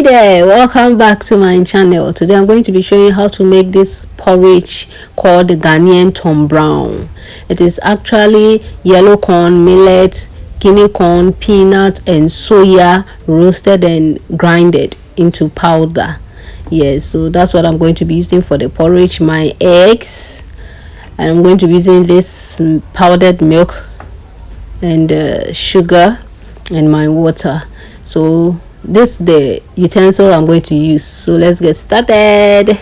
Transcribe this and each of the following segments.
Hey there, welcome back to my channel. Today I'm going to be showing you how to make this porridge called the Ghanaian Tom Brown. It is actually yellow corn, millet, guinea corn, peanut and soya roasted and grinded into powder. Yes, so that's what I'm going to be using for the porridge. My eggs, and I'm going to be using this powdered milk and sugar and my water. So this is the utensil I'm going to use. So let's get started.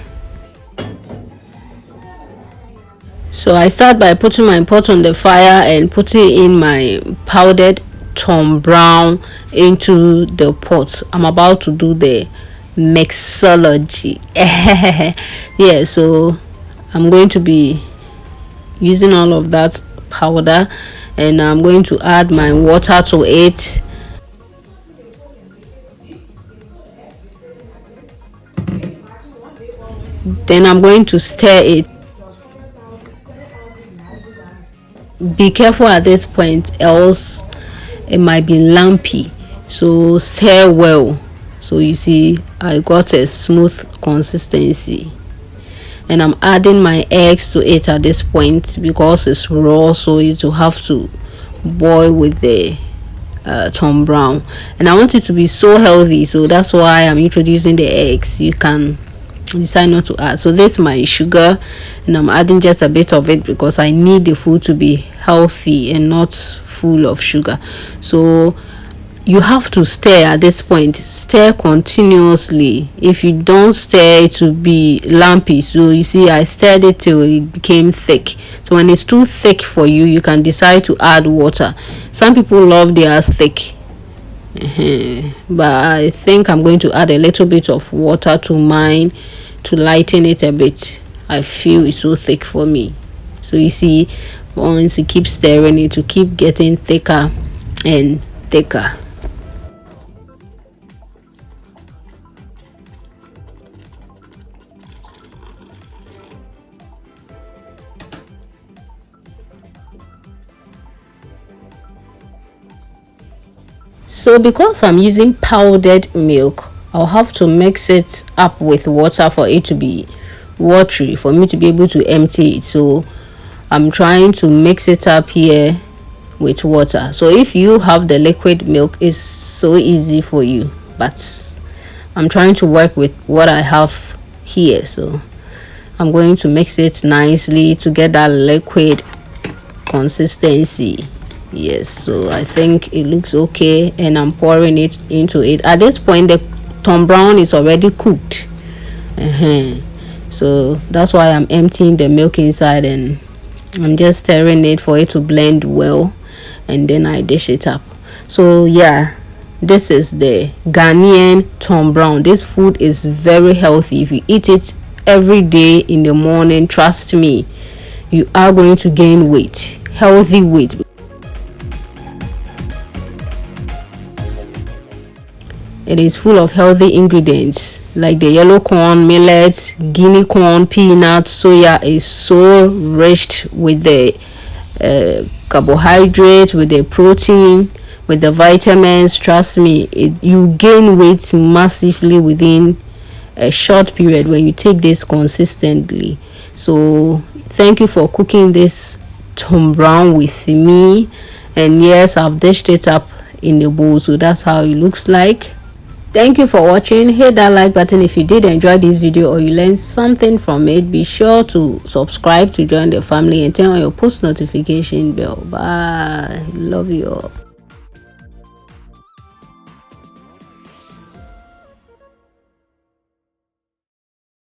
So I start by putting my pot on the fire and putting in my powdered Tom Brown into the pot. I'm about to do the mixology. Yeah, so I'm going to be using all of that powder and I'm going to add my water to it. Then I'm going to stir it. Be careful at this point, else it might be lumpy, so stir well. So you see I got a smooth consistency, and I'm adding my eggs to it at this point because it's raw, so it will have to boil with the Tom Brown. And I want it to be so healthy, so that's why I'm introducing the eggs. You can decide not to add. So this is my sugar and I'm adding just a bit of it because I need the food to be healthy and not full of sugar. So you have to stir at this point, stir continuously. If you don't stir, it will be lumpy. So you see I stirred it till it became thick. So when it's too thick for you, you can decide to add water. Some people love theirs thick, but I think I'm going to add a little bit of water to mine to lighten it a bit. I feel it's so thick for me. So you see, once you keep stirring it to keep getting thicker and thicker. So because I'm using powdered milk, I'll have to mix it up with water for it to be watery, for me to be able to empty it. So I'm trying to mix it up here with water. So if you have the liquid milk, it's so easy for you, but I'm trying to work with what I have here. So I'm going to mix it nicely to get that liquid consistency. Yes, so I think it looks okay, and I'm pouring it into it. At this point the Tom Brown is already cooked, so that's why I'm emptying the milk inside and I'm just stirring it for it to blend well, and then I dish it up. So yeah, this is the Ghanaian Tom Brown. This food is very healthy. If you eat it every day in the morning, trust me, you are going to gain weight, healthy weight. It is full of healthy ingredients like the yellow corn, millet, guinea corn, peanut, soya. Is so rich with the carbohydrates, with the protein, with the vitamins. Trust me, you gain weight massively within a short period when you take this consistently. So thank you for cooking this Tom Brown with me. And yes, I've dished it up in the bowl, so that's how it looks like. Thank you for watching. Hit that like button if you did enjoy this video or you learned something from it. Be sure to subscribe to join the family and turn on your post notification bell. Bye. Love you all.